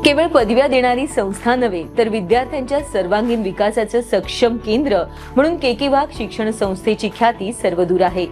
केवळ पदव्या देणारी संस्था नव्हे तर विद्यार्थ्यांच्या सर्वांगीण विकासाचं सक्षम केंद्र म्हणून के वाघ शिक्षण संस्थेची ख्याती सर्वदूर आहे.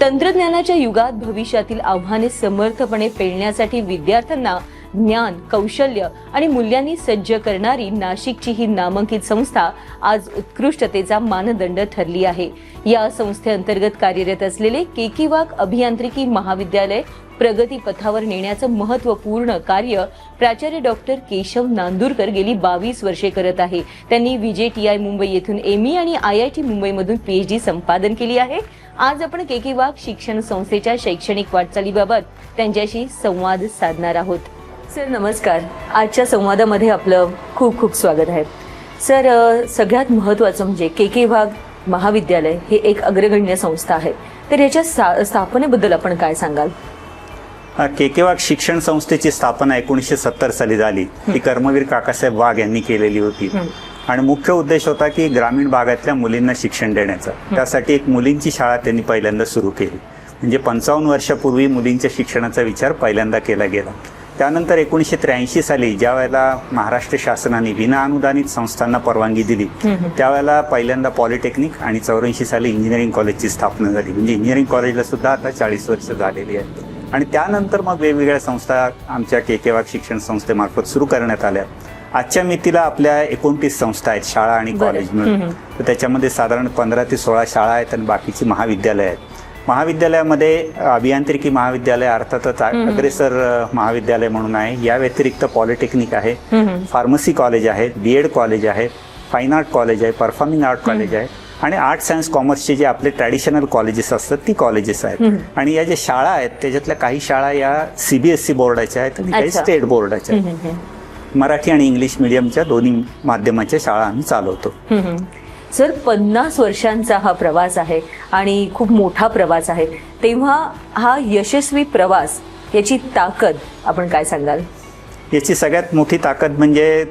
तंत्रज्ञानाच्या युगात भविष्यातील आव्हाने समर्थपणे पेलण्यासाठी विद्यार्थ्यांना ज्ञान, कौशल्य आणि मूल्यांनी सज्ज करणारी नाशिकची ही नामांकित संस्था आज उत्कृष्टतेचा मानदंड ठरली आहे. या संस्थेअंतर्गत कार्यरत असलेले के वाघ अभियांत्रिकी महाविद्यालय प्रगती पथावर नेण्याचं महत्त्वपूर्ण कार्य प्राचार्य डॉक्टर केशव नांदुरकर गेली 22 वर्षे करत आहे. त्यांनी VJTI मुंबई येथून ME आणि IIT मुंबईमधून PhD संपादन केली आहे. आज आपण के वाघ शिक्षण संस्थेच्या शैक्षणिक वाटचालीबाबत त्यांच्याशी संवाद साधणार आहोत. सर नमस्कार. आजच्या संवादामध्ये आपलं खूप खूप स्वागत आहे. सर सगळ्यात महत्त्वाचं म्हणजे के वाघ महाविद्यालय हे एक अग्रगण्य संस्था आहे, तर याच्या स्थापनेबद्दल आपण काय सांगाल? के वाघ शिक्षण संस्थेची स्थापना 1970 साली झाली. ती कर्मवीर काकासाहेब वाघ यांनी केलेली होती आणि मुख्य उद्देश होता की ग्रामीण भागातल्या मुलींना शिक्षण देण्याचा. त्यासाठी एक मुलींची शाळा त्यांनी पहिल्यांदा सुरू केली. म्हणजे 55 वर्षापूर्वी मुलींच्या शिक्षणाचा विचार पहिल्यांदा केला गेला. त्यानंतर 1983 साली ज्या वेळेला महाराष्ट्र शासनाने विना अनुदानित संस्थांना परवानगी दिली त्यावेळेला पहिल्यांदा पॉलिटेक्निक आणि 84 साली इंजिनिअरिंग कॉलेजची स्थापना झाली. म्हणजे इंजिनिअरिंग कॉलेजला सुद्धा आता 40 वर्ष झालेली आहेत. आणि त्यानंतर मग वेगवेगळ्या संस्था आमच्या के वाघ शिक्षण संस्थेमार्फत सुरू करण्यात आल्या. आजच्या मितीला आपल्या 29 संस्था आहेत, शाळा आणि कॉलेज मिळून. तर त्याच्यामध्ये साधारण 15 ते 16 शाळा आहेत आणि बाकीची महाविद्यालय आहेत. महाविद्यालयामध्ये अभियांत्रिकी महाविद्यालय अर्थातच अग्रेसर महाविद्यालय म्हणून आहे. या व्यतिरिक्त पॉलिटेक्निक आहे, फार्मसी कॉलेज आहे, BEd कॉलेज आहे, फाईन आर्ट कॉलेज आहे, परफॉर्मिंग आर्ट कॉलेज आहे आणि आर्ट सायन्स कॉमर्सचे जे आपले ट्रॅडिशनल कॉलेजेस असतात ती कॉलेजेस आहेत. आणि या ज्या शाळा आहेत त्याच्यातल्या काही शाळा या CBSE बोर्डाच्या आहेत आणि काही स्टेट बोर्डाच्या आहेत. मराठी आणि इंग्लिश मिडियमच्या दोन्ही माध्यमाच्या शाळा आम्ही चालवतो. सर 50 वर्षांचा हा प्रवास आहे आणि खूप मोठा प्रवास आहे, तेव्हा हा यशस्वी प्रवास याची ताकद आपण काय सांगाल? याची सगळ्यात मोठी ताकद म्हणजे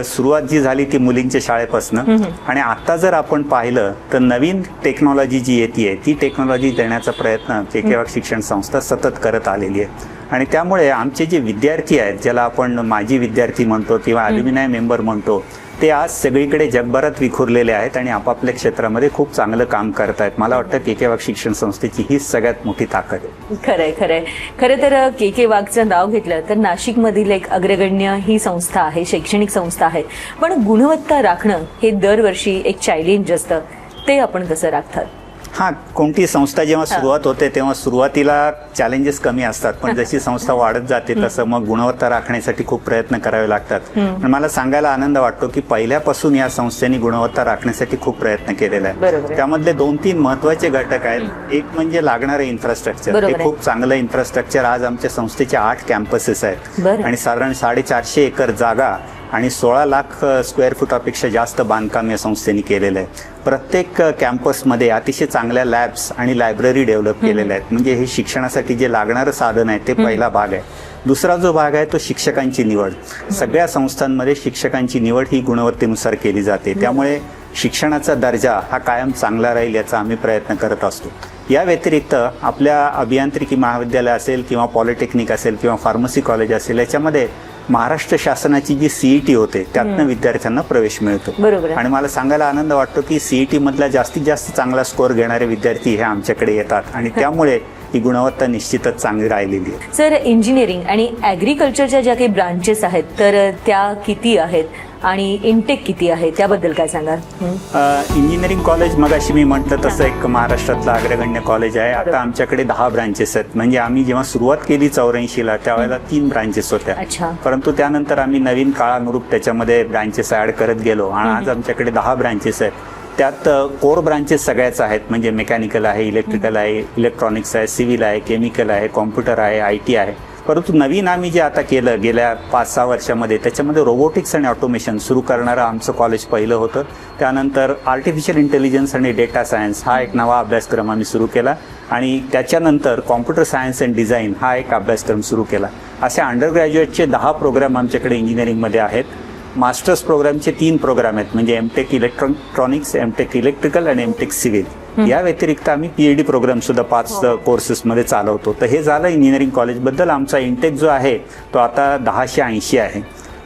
सुरुवात जी झाली ती मुलींच्या शाळेपासून आणि आता जर आपण पाहिलं तर नवीन टेक्नॉलॉजी जी येते ती टेक्नॉलॉजी देण्याचा प्रयत्न के वाघ शिक्षण संस्था सतत करत आलेली आहे. आणि त्यामुळे आमचे जे विद्यार्थी आहेत ज्याला आपण माजी विद्यार्थी म्हणतो किंवा अल्युमिनाय मेंबर म्हणतो ते आज सगळीकडे जगभरात विखुरलेले आहेत आणि आपापल्या क्षेत्रामध्ये खूप चांगलं काम करत आहेत. मला वाटतं के वाघ शिक्षण संस्थेची ही सगळ्यात मोठी ताकद आहे. खरं तर के वाघचं नाव घेतलं तर नाशिकमधील एक अग्रगण्य ही संस्था आहे, शैक्षणिक संस्था आहे. पण गुणवत्ता राखणं हे दरवर्षी एक चॅलेंज असतं, ते आपण कसं राखतात? कोणती संस्था जेव्हा सुरुवात होते तेव्हा सुरुवातीला चॅलेंजेस कमी असतात, पण जशी संस्था वाढत जाते तसं मग गुणवत्ता राखण्यासाठी खूप प्रयत्न करावे लागतात. पण मला सांगायला आनंद वाटतो की पहिल्यापासून या संस्थेने गुणवत्ता राखण्यासाठी खूप प्रयत्न केलेला आहे. त्यामधले 2-3 महत्वाचे घटक आहेत. एक म्हणजे लागणारं इन्फ्रास्ट्रक्चर. हे खूप चांगलं इन्फ्रास्ट्रक्चर आज आमच्या संस्थेचे 8 कॅम्पसेस आहेत आणि साधारण 450 एकर जागा आणि 16 लाख स्क्वेअर फुटापेक्षा जास्त बांधकाम या संस्थेने केलेलं आहे. प्रत्येक कॅम्पसमध्ये अतिशय चांगल्या लॅब्स आणि लायब्ररी डेव्हलप केलेल्या आहेत. म्हणजे हे शिक्षणासाठी जे लागणारं साधन आहे ते पहिला भाग आहे. दुसरा जो भाग आहे तो शिक्षकांची निवड. सगळ्या संस्थांमध्ये शिक्षकांची निवड ही गुणवत्तेनुसार केली जाते. त्यामुळे शिक्षणाचा दर्जा हा कायम चांगला राहील याचा आम्ही प्रयत्न करत असतो. या व्यतिरिक्त आपल्या अभियांत्रिकी महाविद्यालय असेल किंवा पॉलिटेक्निक असेल किंवा फार्मसी कॉलेज असेल याच्यामध्ये महाराष्ट्र शासनाची जी CET होते त्यातनं विद्यार्थ्यांना प्रवेश मिळतो. आणि मला सांगायला आनंद वाटतो की CET मधला जास्तीत जास्त चांगला स्कोअर घेणारे विद्यार्थी हे आमच्याकडे येतात आणि त्यामुळे ही गुणवत्ता निश्चितच चांगली राहिलेली आहे. सर इंजिनिअरिंग आणि ॲग्रिकल्चरच्या ज्या काही ब्रांचेस आहेत तर त्या किती आहेत आणि इनटेक किती आहे त्याबद्दल काय सांगाल? इंजिनिअरिंग कॉलेज मगाशी मी म्हटलं तसं एक महाराष्ट्रातलं अग्रगण्य कॉलेज आहे. आता आमच्याकडे 10 ब्रांचेस आहेत. म्हणजे आम्ही जेव्हा सुरुवात केली 84ला त्यावेळेला 3 ब्रांचेस होत्या, परंतु त्यानंतर आम्ही नवीन काळानुरूप त्याच्यामध्ये ब्रांचेस ऍड करत गेलो आणि आज आमच्याकडे 10 ब्रांचेस आहेत. त्यात कोर ब्रांचेस सगळ्याच आहेत. म्हणजे मेकॅनिकल आहे, इलेक्ट्रिकल आहे, इलेक्ट्रॉनिक्स आहे, सिव्हिल आहे, केमिकल आहे, कॉम्प्युटर आहे, IT आहे. परंतु नवीन आम्ही जे आता केलं गेल्या 5-6 वर्षामध्ये त्याच्यामध्ये रोबोटिक्स आणि ऑटोमेशन सुरू करणारं आमचं कॉलेज पहिलं होतं. त्यानंतर आर्टिफिशियल इंटेलिजन्स आणि डेटा सायन्स हा एक नवा अभ्यासक्रम आम्ही सुरू केला आणि त्याच्यानंतर कॉम्प्युटर सायन्स अँड डिझाईन हा एक अभ्यासक्रम सुरू केला. असे अंडर ग्रॅज्युएटचे 10 प्रोग्राम आमच्याकडे इंजिनिअरिंगमध्ये आहेत. मास्टर्स प्रोग्रामचे 3 प्रोग्राम आहेत. म्हणजे एमटेक इलेक्ट्रॉनिक्स, एमटेक इलेक्ट्रिकल आणि एमटेक सिव्हिल. या व्यतिरिक्त आम्ही PhD प्रोग्राम सुद्धा 5 कोर्सेसमध्ये चालवतो. तर हे झालं इंजिनिअरिंग कॉलेजबद्दल. आमचा इंटेक जो आहे तो आता 1080 आहे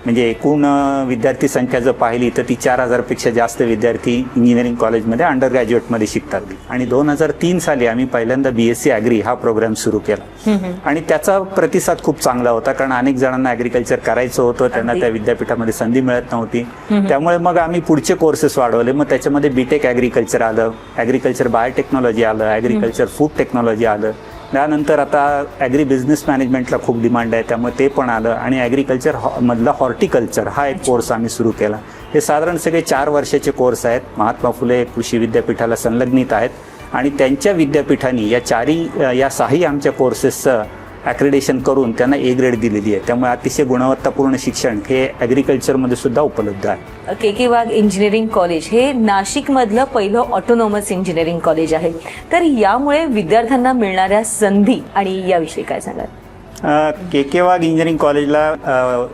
म्हणजे एकूण विद्यार्थी संख्या जर पाहिली तर ती 4,000पेक्षा जास्त विद्यार्थी इंजिनिअरिंग कॉलेजमध्ये अंडर ग्रॅज्युएटमध्ये शिकतात. आणि 2003 साली आम्ही पहिल्यांदा BSc ॲग्री हा प्रोग्राम सुरू केला आणि त्याचा प्रतिसाद खूप चांगला होता, कारण अनेक जणांना ॲग्रिकल्चर करायचं होतं, त्यांना त्या विद्यापीठामध्ये संधी मिळत नव्हती. त्यामुळे मग आम्ही पुढचे कोर्सेस वाढवले. मग त्याच्यामध्ये BTech ॲग्रिकल्चर आलं, ॲग्रिकल्चर बायोटेक्नॉलॉजी आलं, ॲग्रिकल्चर फूड टेक्नॉलॉजी आलं. त्यानंतर आता ॲग्री बिझनेस मॅनेजमेंटला खूप डिमांड आहे, त्यामुळे ते पण आलं. आणि ॲग्रिकल्चर मधला हॉर्टिकल्चर हा एक कोर्स आम्ही सुरू केला. हे साधारण सगळे 4 वर्षाचे कोर्स आहेत, महात्मा फुले कृषी विद्यापीठाला संलग्नित आहेत. आणि त्यांच्या विद्यापीठांनी या 6 आमच्या कोर्सेसचं ॲक्रेडिशन करून त्यांना A ग्रेड दिलेली आहे. त्यामुळे अतिशय गुणवत्तापूर्ण शिक्षण हे ॲग्रिकल्चरमध्ये सुद्धा उपलब्ध आहे. के वाघ इंजिनिअरिंग कॉलेज हे नाशिकमधलं पहिलं ऑटोनॉमस इंजिनिअरिंग कॉलेज आहे. तर यामुळे विद्यार्थ्यांना मिळणाऱ्या संधी आणि याविषयी काय सांगाल? के वाघ इंजिनिअरिंग कॉलेजला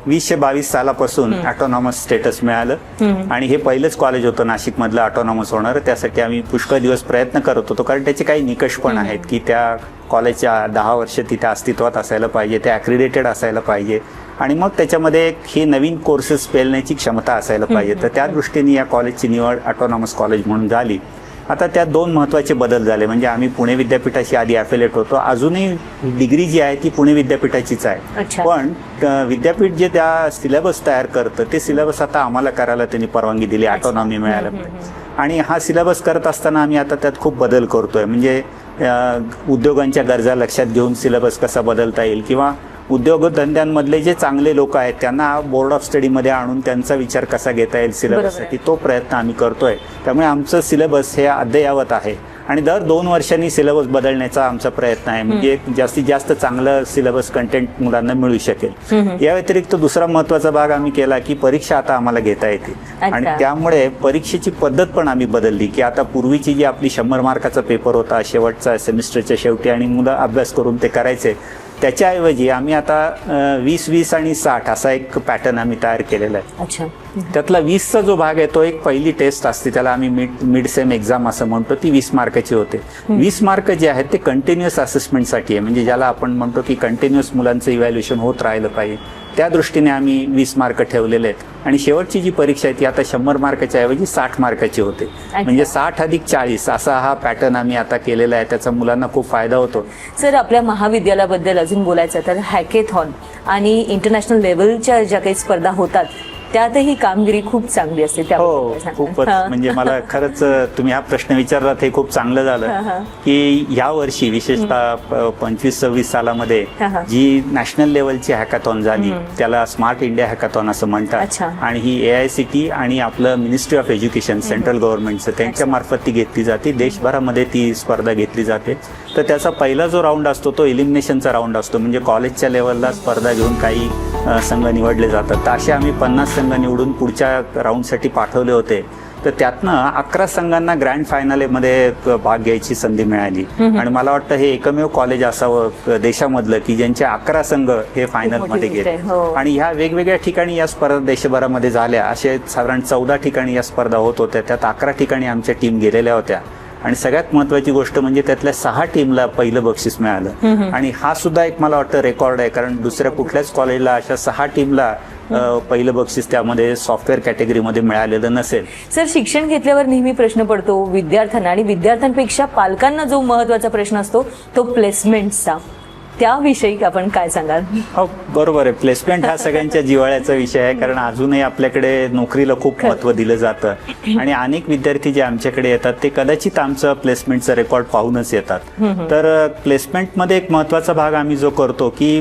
2022 सालापासून ऑटोनॉमस स्टेटस मिळालं आणि हे पहिलंच कॉलेज होतं नाशिकमधलं ऑटोनॉमस होणार. त्यासाठी आम्ही पुष्कळ दिवस प्रयत्न करत होतो, कारण त्याचे काही निकष पण आहेत की त्या कॉलेजच्या 10 वर्ष तिथे अस्तित्वात असायला पाहिजे, ते ॲक्रिडेटेड असायला पाहिजे आणि मग त्याच्यामध्ये हे नवीन कोर्सेस पेलण्याची क्षमता असायला पाहिजे. तर त्या दृष्टीने या कॉलेजची निवड ऑटोनॉमस कॉलेज म्हणून झाली. आता त्यात 2 महत्त्वाचे बदल झाले. म्हणजे आम्ही पुणे विद्यापीठाशी आधी ॲफिलेट होतो, अजूनही डिग्री जी आहे ती पुणे विद्यापीठाचीच आहे, पण विद्यापीठ जे त्या सिलेबस तयार करतं ते सिलेबस आता आम्हाला करायला त्यांनी परवानगी दिली, ऑटोनॉमी मिळाल्यामुळे. आणि हा सिलेबस करत असताना आम्ही आता त्यात खूप बदल करतोय. म्हणजे उद्योगांच्या गरजा लक्षात घेऊन सिलेबस कसा बदलता येईल, किंवा उद्योगधंद्यांमधले जे चांगले लोक आहेत त्यांना बोर्ड ऑफ स्टडीमध्ये आणून त्यांचा विचार कसा घेता येईल सिलेबससाठी, तो प्रयत्न आम्ही करतोय. त्यामुळे आमचं सिलेबस हे अद्ययावत आहे आणि दर 2 वर्षांनी सिलेबस बदलण्याचा आमचा प्रयत्न आहे, म्हणजे जास्तीत जास्त चांगलं सिलेबस कंटेंट मुलांना मिळू शकेल. या व्यतिरिक्त दुसरा महत्त्वाचा भाग आम्ही केला की परीक्षा आता आम्हाला घेता येते आणि त्यामुळे परीक्षेची पद्धत पण आम्ही बदलली. की आता पूर्वीची जी आपली 100 मार्काचा पेपर होता शेवटचा सेमिस्टरच्या शेवटी आणि मुलं अभ्यास करून ते करायचे, त्याच्याऐवजी आम्ही आता 20-20 आणि 60 असा एक पॅटर्न आम्ही तयार केलेला आहे. त्यातला 20चा जो भाग आहे तो एक पहिली टेस्ट असते, त्याला आम्ही मिड सेम एक्झाम असं म्हणतो, ती 20 मार्काची होते. 20 मार्क जे आहेत ते कंटिन्युअस असेसमेंटसाठी आहे, म्हणजे ज्याला आपण म्हणतो की कंटिन्युअस मुलांचं इव्हॅल्युएशन होत राहिलं पाहिजे, त्या दृष्टीने आम्ही 20 मार्क ठेवलेले आहेत. आणि शेवटची जी परीक्षा आहे ती आता 100 मार्काच्या ऐवजी 60 मार्काची होते, म्हणजे 60 अधिक 40 असा हा पॅटर्न आम्ही आता केलेला आहे. त्याचा मुलांना खूप फायदा होतो. सर, आपल्या महाविद्यालयाबद्दल अजून बोलायचं तर हॅकेथॉन आणि इंटरनॅशनल लेवलच्या ज्या काही स्पर्धा होतात त्यातही कामगिरी खूप चांगली असते. हो, खूपच. म्हणजे मला खरंच तुम्ही हा प्रश्न विचारलात हे खूप चांगलं झालं की या वर्षी विशेषतः 25-26 सालामध्ये जी नॅशनल लेवलची हॅकाथॉन झाली त्याला स्मार्ट इंडिया हॅकाथॉन असं म्हणतात. आणि ही AICT आणि आपलं मिनिस्ट्री ऑफ एज्युकेशन सेंट्रल गव्हर्नमेंटचं त्यांच्या मार्फत ती घेतली जाते. देशभरामध्ये ती स्पर्धा घेतली जाते. तर त्याचा पहिला जो राऊंड असतो तो एलिमिनेशनचा राऊंड असतो, म्हणजे कॉलेजच्या लेवलला स्पर्धा घेऊन काही संघ निवडले जातात. तर असे आम्ही 50 संघ निवडून पुढच्या राऊंडसाठी पाठवले होते. तर त्यातनं 11 संघांना ग्रँड फायनलमध्ये भाग घ्यायची संधी मिळाली. आणि मला वाटतं हे एकमेव कॉलेज असावं देशामधलं की ज्यांचे 11 संघ हे फायनलमध्ये गेले. आणि ह्या वेगवेगळ्या ठिकाणी या स्पर्धा देशभरामध्ये झाल्या. असे साधारण 14 ठिकाणी या स्पर्धा होत होत्या, त्यात 11 ठिकाणी आमच्या टीम गेलेल्या होत्या. आणि सगळ्यात महत्त्वाची गोष्ट म्हणजे त्यातल्या 6 टीमला पहिलं बक्षीस मिळालं. आणि हा सुद्धा एक मला वाटतं रेकॉर्ड आहे, कारण दुसऱ्या कुठल्याच कॉलेजला अशा 6 टीमला पहिलं बक्षीस त्यामध्ये सॉफ्टवेअर कॅटेगरीमध्ये मिळालेलं नसेल. सर, शिक्षण घेतल्यावर नेहमी प्रश्न पडतो विद्यार्थ्यांना, आणि विद्यार्थ्यांपेक्षा पालकांना जो महत्त्वाचा प्रश्न असतो तो प्लेसमेंटचा. त्याविषयी आपण काय सांगाल? हो, बरोबर आहे. प्लेसमेंट हा सगळ्यांच्या जिव्हाळ्याचा विषय आहे, कारण अजूनही आपल्याकडे नोकरीला खूप महत्त्व दिलं जातं. आणि अनेक विद्यार्थी जे आमच्याकडे येतात ते कदाचित आमचं प्लेसमेंटचा रेकॉर्ड पाहूनच येतात. तर प्लेसमेंटमध्ये एक महत्त्वाचा भाग आम्ही जो करतो की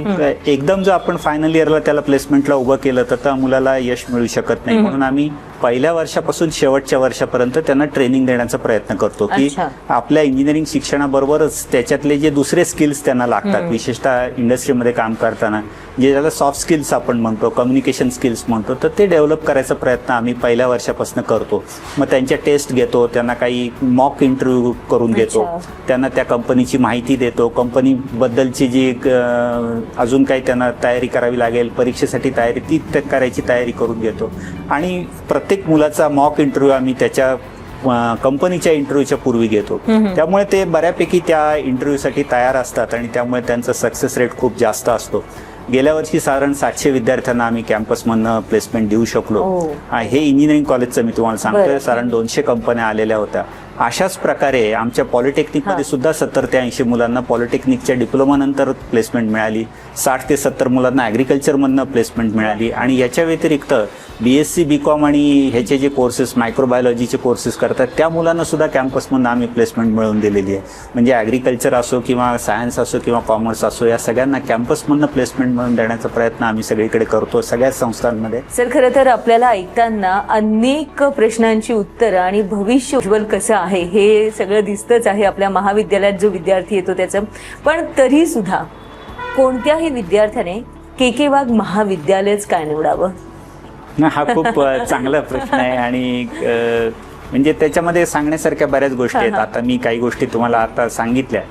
एकदम जर आपण फायनल इयरला त्याला प्लेसमेंटला उभं केलं तर त्या मुलाला यश मिळू शकत नाही. म्हणून आम्ही पहिल्या वर्षापासून शेवटच्या वर्षापर्यंत त्यांना ट्रेनिंग देण्याचा प्रयत्न करतो की आपल्या इंजिनिअरिंग शिक्षणाबरोबरच त्याच्यातले जे दुसरे स्किल्स त्यांना लागतात, विशेषतः इंडस्ट्रीमध्ये काम करताना जे ज्याला सॉफ्ट स्किल्स आपण म्हणतो, कम्युनिकेशन स्किल्स म्हणतो, तर ते डेव्हलप करायचा प्रयत्न आम्ही पहिल्या वर्षापासून करतो. मग त्यांच्या टेस्ट घेतो, त्यांना काही मॉक इंटरव्ह्यू करून घेतो, त्यांना त्या कंपनीची माहिती देतो, कंपनीबद्दलची जी अजून काही त्यांना तयारी करावी लागेल परीक्षेसाठी तयारी ती करायची तयारी करून घेतो. आणि प्रत्येक मुलाचा मॉक इंटरव्ह्यू आम्ही त्याच्या कंपनीच्या इंटरव्ह्यूच्या पूर्वी घेतो. त्यामुळे ते बऱ्यापैकी त्या इंटरव्ह्यूसाठी तयार असतात आणि त्यामुळे त्यांचा सक्सेस रेट खूप जास्त असतो. गेल्या वर्षी साधारण 700 विद्यार्थ्यांना आम्ही कॅम्पसमधनं प्लेसमेंट देऊ शकलो. हे इंजिनिअरिंग कॉलेजचं मी तुम्हाला सांगतोय. साधारण 200 कंपन्या आलेल्या होत्या. अशाच प्रकारे आमच्या पॉलिटेक्निकमध्ये सुद्धा 70 ते 80 मुलांना पॉलिटेक्निकच्या डिप्लोमा नंतर प्लेसमेंट मिळाली. 60 ते 70 मुलांना ॲग्रिकल्चरमधनं प्लेसमेंट मिळाली. आणि याच्या व्यतिरिक्त BSc BCom आणि ह्याचे जे कोर्सेस मायक्रोबायोलॉजीचे कोर्सेस करतात त्या मुलांना सुद्धा कॅम्पसमधून आम्ही प्लेसमेंट मिळवून दिलेली आहे. म्हणजे ॲग्रिकल्चर असो किंवा सायन्स असो किंवा कॉमर्स असो, या सगळ्यांना कॅम्पसमधनं प्लेसमेंट मिळवून देण्याचा प्रयत्न आम्ही सगळीकडे करतो सगळ्याच संस्थांमध्ये. सर, खरं तर आपल्याला ऐकताना अनेक प्रश्नांची उत्तरं आणि भविष्य उज्ज्वल कसं आहे हे सगळं दिसतंच आहे आपल्या महाविद्यालयात जो विद्यार्थी येतो त्याचं. पण तरी सुद्धा कोणत्याही विद्यार्थ्याने KK वाघ महाविद्यालयच काय निवडावं? हा खूप चांगला प्रश्न आहे. आणि म्हणजे त्याच्यामध्ये सांगण्यासारख्या बऱ्याच गोष्टी आहेत. आता मी काही गोष्टी तुम्हाला आता सांगितल्या,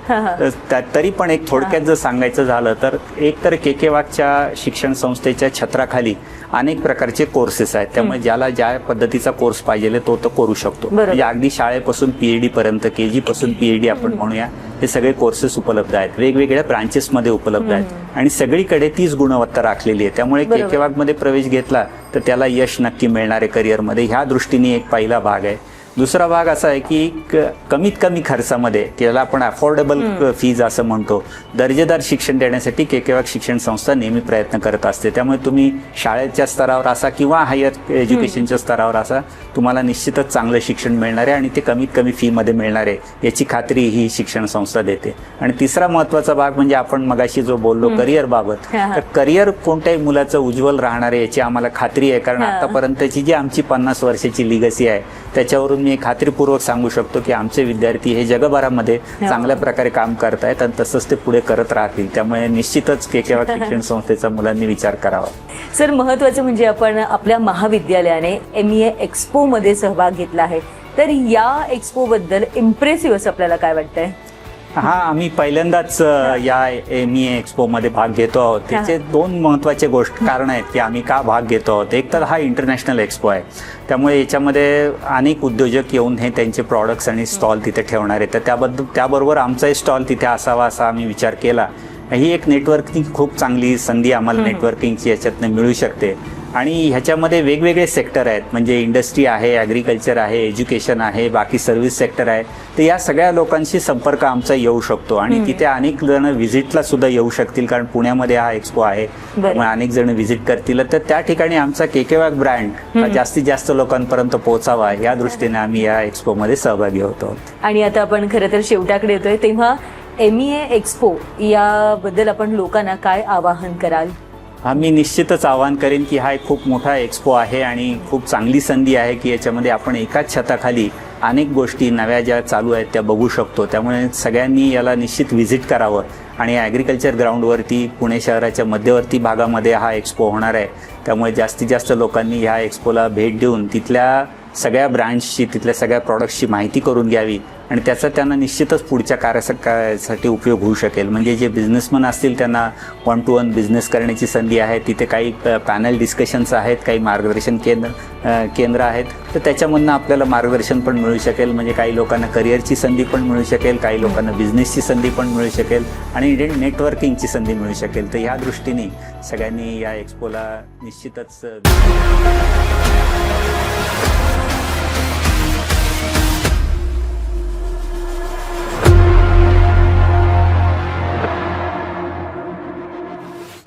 तरी पण एक थोडक्यात जर सांगायचं झालं तर एक तर KK वाघच्या शिक्षण संस्थेच्या छत्राखाली अनेक प्रकारचे कोर्सेस आहेत. त्यामुळे ज्याला ज्या पद्धतीचा कोर्स पाहिजे तो करू शकतो. म्हणजे अगदी शाळेपासून PhD पर्यंत, KG पासून PhD आपण म्हणूया, हे सगळे कोर्सेस उपलब्ध आहेत. वेगवेगळ्या ब्रांचेसमध्ये उपलब्ध आहेत आणि सगळीकडे तीच गुणवत्ता राखलेली आहे. त्यामुळे KK वाघमध्ये प्रवेश घेतला तर त्याला यश नक्की मिळणार आहे करिअरमध्ये. ह्या दृष्टीने एक पहिला भाग आहे. दुसरा भाग असा आहे की कमीत कमी खर्चामध्ये, त्याला आपण अफोर्डेबल फीज असं म्हणतो, दर्जेदार शिक्षण देण्यासाठी KK वाघ शिक्षण संस्था नेहमी प्रयत्न करत असते. त्यामुळे तुम्ही शाळेच्या स्तरावर असा किंवा हायर एज्युकेशनच्या स्तरावर असा तुम्हाला निश्चितच चांगलं शिक्षण मिळणार आहे आणि ते कमीत कमी फीमध्ये मिळणार आहे याची खात्री ही शिक्षण संस्था देते. आणि तिसरा महत्त्वाचा भाग म्हणजे आपण मगाशी जो बोललो करिअर बाबत, तर करिअर कोणत्याही मुलाचं उज्ज्वल राहणार आहे याची आम्हाला खात्री आहे. कारण आतापर्यंतची जी आमची 50 वर्षाची लिगसी आहे त्याच्यावरून मी खात्रीपूर्वक सांगू शकतो की आमचे विद्यार्थी हे जगभरामध्ये चांगल्या प्रकारे काम करत आहेत आणि तसंच ते पुढे करत राहतील. त्यामुळे निश्चितच KK वाघ शिक्षण संस्थेचा मुलांनी विचार करावा. सर, महत्त्वाचं म्हणजे आपण आपल्या महाविद्यालयाने MEA एक्स्पो मध्ये सहभाग घेतला आहे, तर या एक्स्पो बद्दल इम्प्रेसिव्ह असं आपल्याला काय वाटतंय? आम्ही पहिल्यांदाच या MEA एक्स्पो मध्ये भाग घेतो आहोत. त्याचे दोन महत्त्वाचे कारण आहेत की आम्ही का भाग घेतो आहोत. एक तर हा इंटरनॅशनल एक्स्पो आहे, त्यामुळे याच्यामध्ये अनेक उद्योजक येऊन हे त्यांचे प्रॉडक्ट्स आणि स्टॉल तिथे ठेवणार आहेत. तर त्याबरोबर आमचाही स्टॉल तिथे असावा असा आम्ही विचार केला. ही एक नेटवर्किंग खूप चांगली संधी आम्हाला नेटवर्किंगची याच्यातनं मिळू शकते. आणि ह्याच्यामध्ये वेगवेगळे सेक्टर आहेत, म्हणजे इंडस्ट्री आहे, ॲग्रिकल्चर आहे, एज्युकेशन आहे, बाकी सर्व्हिस सेक्टर आहे. तर या सगळ्या लोकांशी संपर्क आमचा येऊ शकतो आणि तिथे अनेक जण व्हिजिटला सुद्धा येऊ शकतील. कारण पुण्यामध्ये हा एक्स्पो आहे, त्यामुळे अनेक जण व्हिजिट करतील. तर त्या ठिकाणी आमचा KK वाघ ब्रँड हा जास्तीत जास्त लोकांपर्यंत पोहोचावा या दृष्टीने आम्ही या एक्स्पोमध्ये सहभागी होतो. आणि आता आपण खरं तर शेवटाकडे येतोय, तेव्हा MEA एक्स्पो याबद्दल आपण लोकांना काय आवाहन कराल? मी निश्चितच आवाहन करेन की हा एक खूप मोठा एक्स्पो आहे आणि खूप चांगली संधी आहे की याच्यामध्ये आपण एकाच छताखाली अनेक गोष्टी नव्या ज्या चालू आहेत त्या बघू शकतो. त्यामुळे सगळ्यांनी याला निश्चित व्हिजिट करावं. आणि ॲग्रिकल्चर ग्राउंडवरती पुणे शहराच्या मध्यवर्ती भागामध्ये हा एक्स्पो होणार आहे. त्यामुळे जास्तीत जास्त लोकांनी ह्या एक्स्पोला भेट देऊन तिथल्या सगळ्या ब्रँड्सची, तिथल्या सगळ्या प्रॉडक्ट्सची माहिती करून घ्यावी आणि त्याचा त्यांना निश्चितच पुढच्या कार्यासाठी उपयोग होऊ शकेल. म्हणजे जे बिझनेसमन असतील त्यांना 1-to-1 बिझनेस करण्याची संधी आहे. तिथे काही पॅनल डिस्कशन्स आहेत, काही मार्गदर्शन केंद्र आहेत. तर त्याच्यामधनं आपल्याला मार्गदर्शन पण मिळू शकेल. म्हणजे काही लोकांना करिअरची संधी पण मिळू शकेल, काही लोकांना बिझनेसची संधी पण मिळू शकेल आणि नेटवर्किंगची संधी मिळू शकेल. तर ह्या दृष्टीने सगळ्यांनी या एक्स्पोला निश्चितच